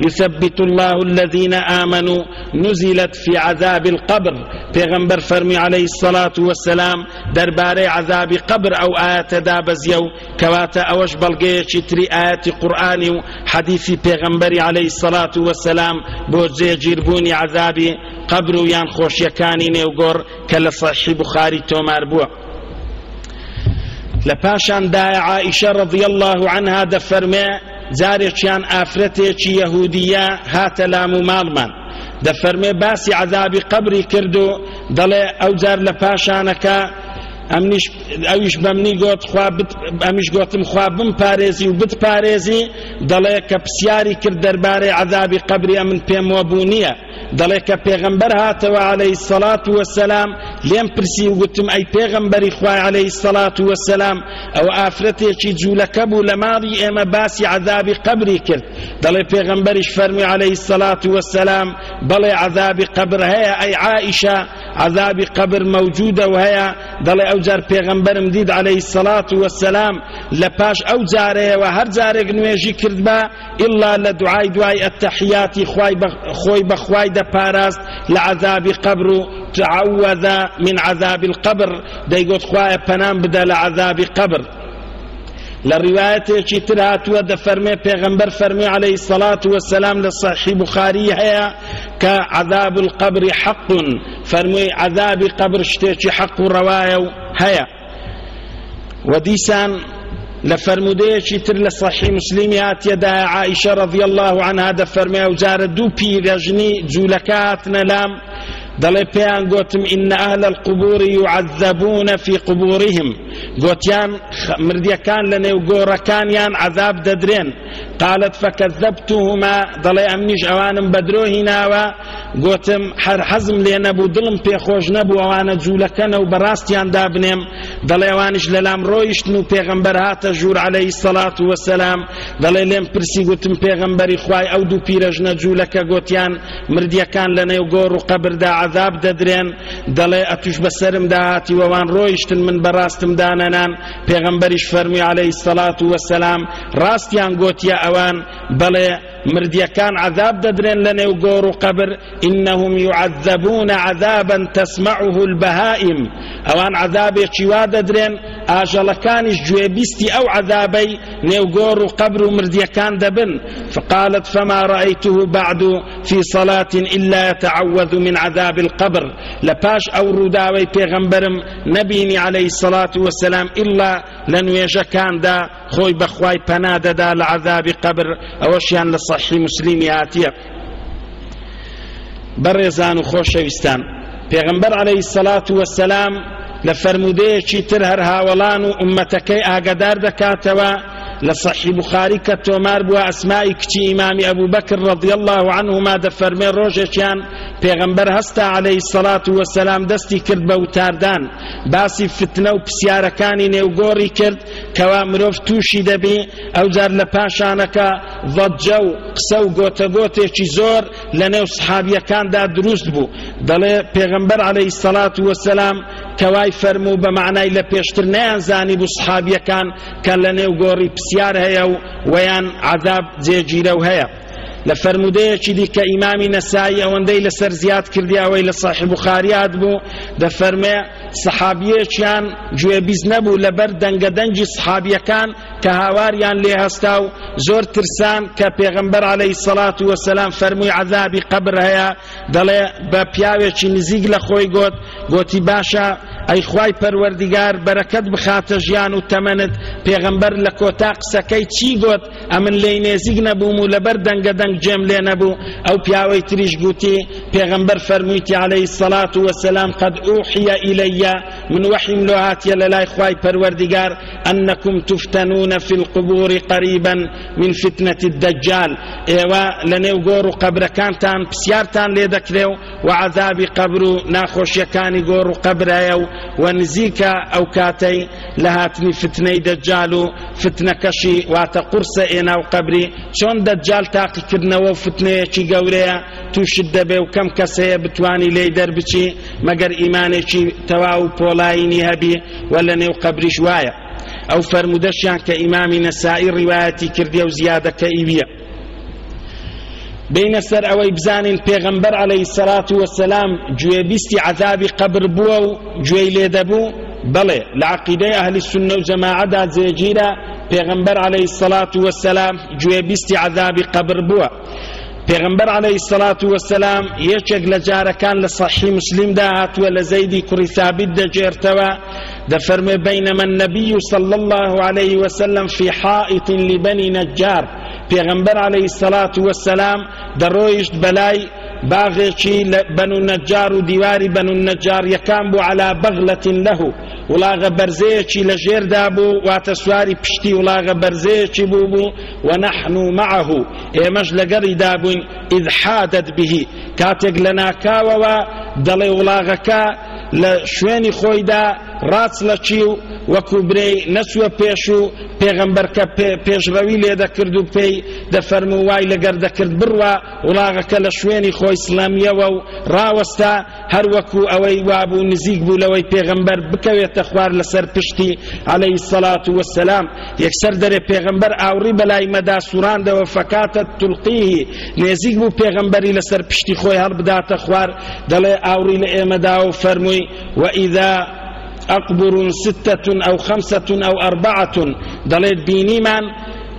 يثبت الله الذين آمنوا نزلت في عذاب القبر. پیغمبر فرمی عليه الصلاة والسلام درباره عذاب قبر او آيات دابزيو كواتا اوش بلغيشي تري آيات قرآني وحديثي پیغمبر عليه الصلاة والسلام بوزي جيربوني عذاب قبر ويان خوش يكاني نيوغور كالصحيح بخاري تومار بوا. لپاشان دا عائشة رضي الله عنها دفرمي جارێکیان ئافرەتێکی یەهودیە هاتە لام و ماڵمان دەفەرمێ باسی عەذابی قەبری کرد و دەڵێ ئەو جار لە پاشانەکە ئەویش بەمنی گوت ئەمیش گوتم خوا بمپارێزی و بتپارێزی دەڵێ کە پرسیاری کرد دەربارەی عەذابی قەبری ئەمن پێم وەبوو نییە دەڵێ کە پێغەمبەر هاتەوە عەلەیهی السەڵات وەسەلام لێم پرسی و گوتم ئەی پێغەمبەری خوای عەلەیهی السەڵات وەسەلام ئەوە ئافرەتێکی جوولەکە بوو لە ماڵی ئێمە باسی عەذابی قەبری کرد دەڵێ پێغەمبەریش فەرمی عەلەیهی السەڵات وەسەلام بەڵێ عەذابی قەبر هەیە ئەی عائیشە عەذابی قەبر مەوجودە و هەیە دەڵێ ئەو جار پێغەمبەرم دید عەلەیهی السەڵات وەسەلام لە پاش ئەو جارەیەوە هەر جارێک نوێژی کرد بە ئیلا لە دوای ئەتەحیاتی خۆی بەخوای دەپاراست لە عەذابی قەبر و تعوذ من عذاب القبر دەیگوت خوایە پەنام بدە لە عەذابی قەبر. لە ڕیوایەتێکی تر هاتووە دەفەرمێ پێغەمبەر فەرمی عەلەیهی السەڵات وەسەلام لە صەحیح بوخاری هەیە کە عەذاب القەبر حەق فەرمووی عەذابی قەبر شتێکی حەق و ڕەوایە و هەیە. و دیسان لە فەرمودەیەکی تر لە صەحیح موسڵیمی هاتیەدا عائیشە رەضی الله عنها دەفەرمێ ئەو جارە دوو پیرەژنی جوولەکە هاتنە لام دەڵێ پێیان گوتم ئین ئەهل القبور يعذبون في قبورهم گوتیان مردیەکان لە نێو گۆڕەکانیان عەذاب دەدرێن قالت فكذبتهما دەڵێ ئەمنیش ئەوانم بەدرۆ هیناوە گوتم هەر حەزم لێ نەبوو دڵم پێخۆش نەبوو ئەوانە جوولەکەنە و بەڕاستیان دابنێم دەڵێ ئەوانیش لە لام ڕۆیشتن و پێغەمبەر هاتە ژوور عەلەیهی السەڵات وەسەلام دەڵێ لێم پرسی گوتم پێغەمبەری خوای ئەو دوو پیرەژنە جوولەکە گوتیان مردیەکان لە نێو گۆڕ و قەبردا عذاب دەدرێن دەڵێ ئەتوش بەسەرم داهاتی وەوان ڕۆیشتن من بەڕاستم دانەنان پێغەمبەریش فەرمی عەلەیهی السەڵات وەسەلام ڕاستیان گوتیە ئەوان بەڵێ مردیەکان عذاب دەدرێن لە نێو گۆڕ و قەبر إنهم يعذبون عذابا تسمعه البهائم ئەوان عذابێکی وا دەدرێن ئاژەڵەکانیش گوێبیستی ئەو عذابەی نێو گۆڕ و قەبر و مردیەکان دەبن فقالت فما رأيته بعد في صلاة إلا يتعوذ من عذاب القبر لپاش ئەو ڕووداوەی پێغەمبەرم نەبینی عەلەیهی السەڵات وەسەلام ئیلا لە نوێژەکاندا خۆی بەخوای پەنا دەدا لە عەذابی قەبر ئەوەشیان لە صەحیح موسڵیمی هاتیە. بەڕێزان و خۆشەویستان پێغەمبەر عەلەیهی السەڵات وەسەلام لە فەرمودەیەکی تر هەر هاوڵان و ئومەتەکەی ئاگادار دەکاتەوە لە صەحیح بوخاری کە تۆمار بووە ئەسمای کچی ئیمامی ئەبوو بەکر رەضی الله عنهما دەفەرمێ ڕۆژێکیان پێغەمبەر هەستا عەلەیهی السەڵات وەسەلام دەستی کرد بە وتاردان باسی فتنە و پرسیارەکانی نێوگۆڕی کرد کەوا مرۆڤ تووشی دەبی ئەو جار لە پاشانەکە ضەجە و قسە و گۆتەگۆتێکی زۆر لە نێو سەحابیەکاندا دروست بوو دەڵێ پێغەمبەر عەلەیهی السەڵات وەسەلام کەوای فەرموو بە معنای لە پێشتر نەیانزانی بوو سەحابیەکان کە لە نێو گۆڕی پرسیار هەیە و وەیان عەذاب جێگیرە و هەیە. لە فەرمودەیەکی دیکە ئیمامی نەسایی ئەوەندەی لەسەر زیاد کردیاوەی لە صەحیح بوخاریات بوو دەفەرمێ سەحابیەکیان گوێبیست نەبوو لەبەر دەنگەدەنگی سەحابیەکان کە هاواریان لێ هەستا و زۆر ترسان کە پێغەمبەر عەلەیهی السەڵات وەسەلام فەرمووی عەذابی قەبر هەیە دەڵێ بە پیاوێکی نزیک لە خۆی گوتی باشە ئەی خوای پەروەردیگار بەرەکەت بخاتە ژیان و تەمەنت پێغەمبەر لە کۆتا قسەکەی چی گوت ئەمن لێی نێزیک نەبووم و لەبەر دەنگەدەنگ جێم لێ نەبوو ئەو پیاوەی تریش گوتی پێغەمبەر فەرموویتی عەلەیهی السەڵات وەسەلام قەد ئوحیە ئیلەیە من وحیم لۆ هاتیە لە لای خوای پەروەردیگار ئەنەکم تفتەنونە فی القبور قەریبا من فتنة الدجال ئێوە لە نێو گۆڕ و قەبرەکانتان پرسیارتان لێ دەکرێ و عەذابی قەبر و ناخۆشیەکانی گۆڕ و قەبرایە و نزیکە ئەو کاتەی لە هاتنی فتنەی دەجال و فتنەکەشی واتە قورسە ئێنا و قەبری چۆن دەجال تاقیکردنەوە و فتنەیەکی گەورەیە تووشت دەبێ و کەم کەسەیە بتوانی لێی دەربچی مەگەر ئیمانێکی تەواو و پۆڵاینی هەبی و لە نێو قەبریش وایە. ئەو فەرمودەشیان کە ئیمامی نەسائی ڕیوایەتی کردیە و زیادەکە ئیویە بين سر أوي بزانين پیغمبر عليه الصلاة والسلام جوي بيستي عذاب قبر بو جوي ليدبو بلي لعقيدة أهل السنة والجماعة دا زيجيرا پیغمبر عليه الصلاة والسلام جوي بيستي عذاب قبر بو پیغمبر عليه الصلاة والسلام يشك لجارة كان لصحيح مسلم دا هاتوا لزيدي كري ثابت دا جيرتوا دا فرمي بينما النبي صلى الله عليه وسلم في حائط لبني نجار پیغمبر عليه الصلاة والسلام دا رويشت بلاي باغيشي بنو النجار وديواري بنو النجار يكامبو على بغلة له ولاغ برزيشي لجير دابو واتسواري بشتي ولاغ برزيشي بوبو ونحن معه ايمش لقري دابو إذ حادت به كاتق لنا كاووا دلي ولاغكا لشويني خويدا راتس لچيو وكو بري نسوة بيشو پیغمبر کا پیش روی لیده کردو پی ده فرمو وای لگر ده کرد بروا ولاغا کل شوینی خو اسلامیه و راوستا هر وکو اوی وابو نزیق بو لوی پیغمبر بکویت اخوار لسر پشتی علیه الصلاة والسلام یکسر در پیغمبر آوری بلای مدا سوران ده و فکاتت تلقیه نزیق بو پیغمبری لسر پشتی خوی هر بدات اخوار دلی آوری لئیمدا و فرموی و اذا أقبر 6 أو 5 أو 4 دليل بيني من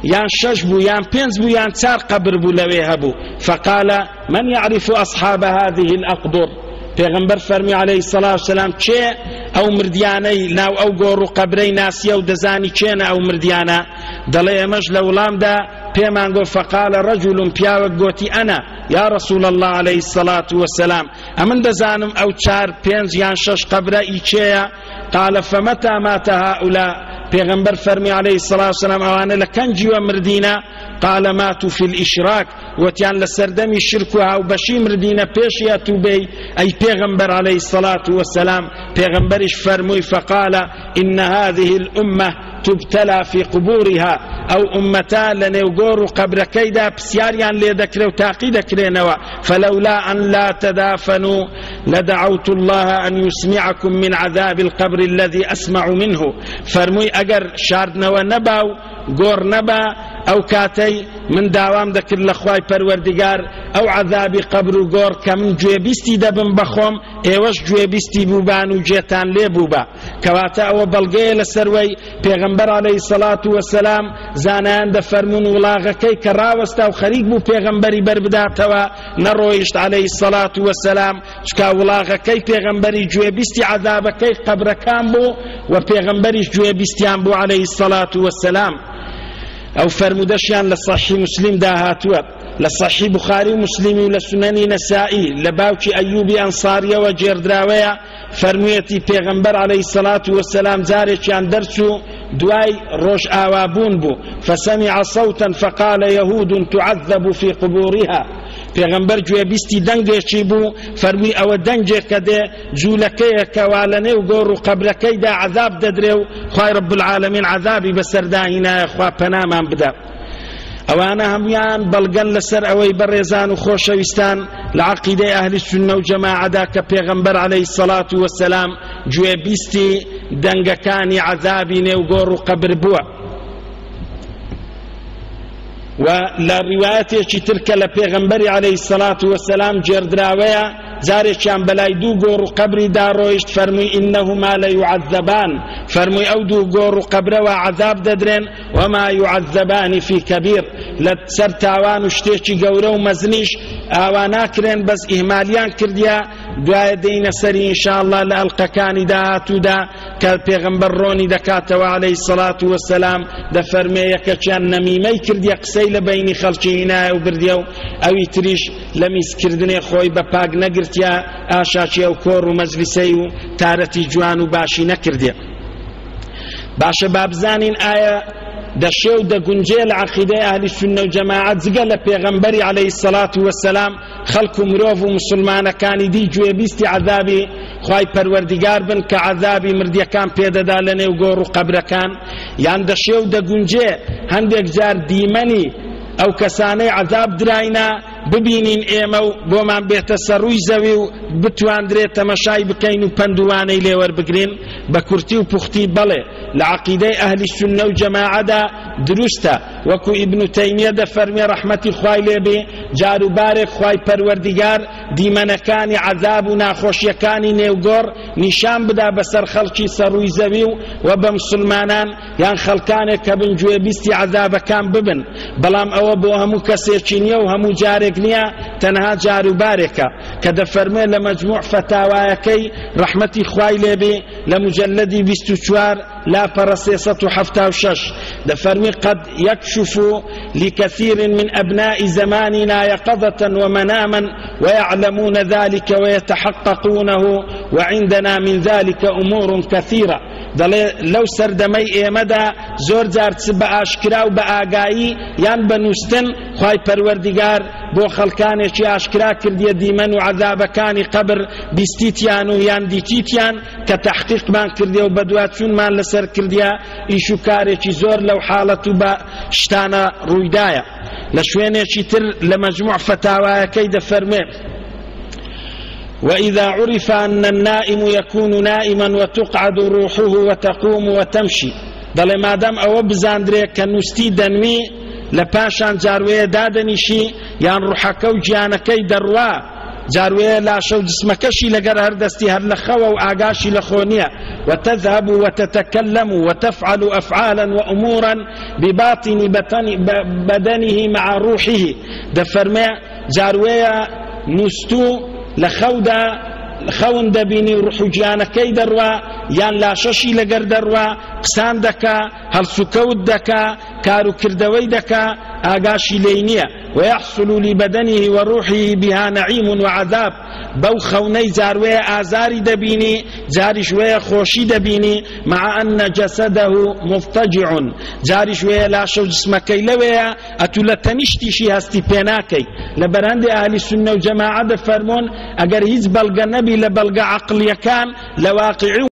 يان 6 بو يان 5 بو يان 4 قبر بو لوي هبو فقال من يعرف أصحاب هذه الأقبر پیغمبر فرمي عليه الصلاة والسلام چه او مردياني ناو او گورو قبري ناسيه و دزاني چينا او مرديانا دلي امش لولام دا پیمانگو فقال رجل پیاوك گوتي انا يا رسول الله عليه الصلاة والسلام امن دزانم او 4 5 يان 6 قبره ايچيا قال فمتى مات هؤلاء پیغمبر فرمي عليه الصلاة والسلام اوانا لكنجي ومردينا قال ماتوا في الإشراك وتيان لسردمي الشركها وبشي مردينا بيشيا توبي أي پیغمبر عليه الصلاة والسلام پیغمبرش فرمي فقال إن هذه الأمة تبتلى في قبورها أو أمتا لنيوغور قبر كيدا بسياريان ليدكريو تاقيدكرينوا فلولا أن لا تدافنوا لدعوت الله أن يسمعكم من عذاب القبر الذي أسمع منه فرمي أجر شاردنا ونباو گۆڕ نەبا ئەو کاتەی من داوام دەکرد لە خوای پەروەردگار ئەو عەذابی قەبر و گۆڕ کە من گوێبیستی دەبم بەخۆم ئێوەش گوێبیستی بووبان و گوێتان لێ بووبە کەواتە ئەوە بەڵگەیە لەسەروەی پێغەمبەر عەلەیهی سەڵات وەسەلام زانایان دەفەرمون وڵاغەکەی کە ڕاوەستا و خەریک بوو پێغەمبەری بەربداتەوە نەڕۆیشت عەلەیهی سەڵات وەسەلام چکە وڵاغەکەی پێغەمبەری گوێبیستی عەذابەکەی قەبرەکان بوو و پێغەمبەریش گوێبیستیان بوو عەلەیهی سەڵات وەسەلام أو فرمودشيان لصحيح مسلم دا هاتوا لصحيح بخاري ومسلم ولسنن نسائي لباوكي أيوبي أنصارية وجردراوية فرميتي پیغمبر عليه الصلاة والسلام زاريشان درسو دواي روش آوابون بو فسمع صوتا فقال يهود تعذب في قبورها پیغمبر گوێبیستی دەنگێکی بوو فەرمووی ئەوە دەنگێکە دێ جوولەکەیەکە وا لە نێو گۆڕ و قەبرەکەیدا عەذاب دەدرێ و خوای رب العالمین عەذابی بەسەرداهینایە خوا پەنامان بدە ئەوانە هەمویان بەڵگەن لەسەر ئەوەی بەڕێزان و خۆشەویستان لە عەقیدەی ئەهلی سونە و جەماعەدا کە پێغەمبەر عەلەیهی سەڵات وەسەلام گوێبیستی دەنگەکانی عەذابی نێو گۆڕ و قەبر بووە ولا رواياتي تلك لبيغمبري عليه الصلاة والسلام جردراوية زارشان بلاي دو غور قبري دارويشت فرمي إنهما ليعذبان فرمي أو دو غور قبر وعذاب ددرين وما يعذبان في كبير لتسر تاوان وشتيشي غورو مزنيش آواناكرين بس إهماليان كرديا دوای دین سری ان شاء الله لالقکانی دهاتو دا که پیغمبر رونی دکاتو علیه الصلاة والسلام دا فرمیه که چان نمیمی کردی قسی لبینی خلچی هنای و بردیو اوی تریش لمیس کردنی خوی بپاگ نگرتیا آشاچی او کور و مجلسی و تارتی جوان و باشی نکردی باشه بابزانین آیا دا شو دا گنجيل عقيدة أهل السنة والجماعة زقل پیغمبري عليه الصلاة والسلام خلق مروف ومسلمان كان دي جويبيستي عذابي خواهي پروردگار بن كعذابي مرديا كان پیدا دالنه وقورو قبر كان يعني دا شو دا گنجي هندك جار ديمني او كساني عذاب دراينا ببینین ئێمە و بۆمان بێتە سەڕووی زەوی و بتواندرێت تەمەشای بکەین و پندوانەی لێوەربگرین بە کورتی و پوختی بەڵێ لە عەقیدەی ئەهلی سونە و جەماعەدا دروستە وەکو ئیبن تەیمیە دەفەرمێ ڕەحمەتی خوای لێبێ جاروبارێک خوای پەروەردیگار دیمەنەکانی عەذاب و ناخۆشیەکانی نێوگۆڕ نیشان بدا بەسەر خەڵکی سەڕووی زەوی و بە مسلمانان یان خەڵکانێک کە بنگوێبیستی عەذابەکان ببن بەڵام ئەوە بۆ هەموو کەسێکی نییە و هەموو جارێک نییە تەنها جاروبارێکە کە دەفەرمێ لە مەجموع فتاوایەکەی ڕەحمەتی خوای لێبێ لە مجەلەدی 24 لاپەڕە 376 دەفەرمی قد يكشف لكثير من أبناء زماننا يقظة ومناما ويعلمون ذلك ويتحققونه وعندنا من ذلك أمور كثيرة لو سردمي ئێمەدا زۆر جار بە ئاشکرا و بە ئاگایی یان بە نووستن خوای پەروەردیگار بۆ خەڵکانێکی ئاشکرا کردیە دیمەن و عەذابەکانی قەبر بیستیتیان و یان دیتیتیان کە تەحقیقمان کردیە و بەدواتچوونمان لەسەر کردیە ئیش و کارێکی زۆر لەو حاڵەت و بە شتانە ڕوویدایە لە شوێنێکی تر لە مەجموع فتاوایەکەی دەفەرمێ وإذا عرف أن النائم يكون نائما وتقعد روحه وتقوم وتمشي دڵێ مادام ئەوە بزاندرێت کە نووستی دەنوی لە پاشان جاروەیە دادەنیشی یان ڕوحەکە و گیانەکەی دەڕوا جاروەیە لاشە و جسمەکەشی لەگەر هەردەستی هەر لە خەوە و ئاگاشی لە خۆ نییە وتذهب وتتكلم وتفعل أفعالا وأمورا بباطن بدنه مع روحه دەفەرمێ جاروەیە نووستو لە خەون دەبینی و ڕوح و گیانەکەی دەڕوا یان لاشەشی لەگەر دەڕوا قسان دەکا هەڵسوکەوت دەکا کار و کردەوەی دەکا ئاگاشی لێی نییە ويحصل لبدنه وروحه بها نعيم وعذاب بو خوني جاروية آزاري دبيني جاري شوية خوشي دبيني مع أن جسده مفتجع جاري شوية لا شو جسمك لوية أتولتنشتي شي هستي بيناكي لبراند أهل السنة وجماعة فرمون أجر هيز بلغ نبي لبلغ عقل يكان لواقعي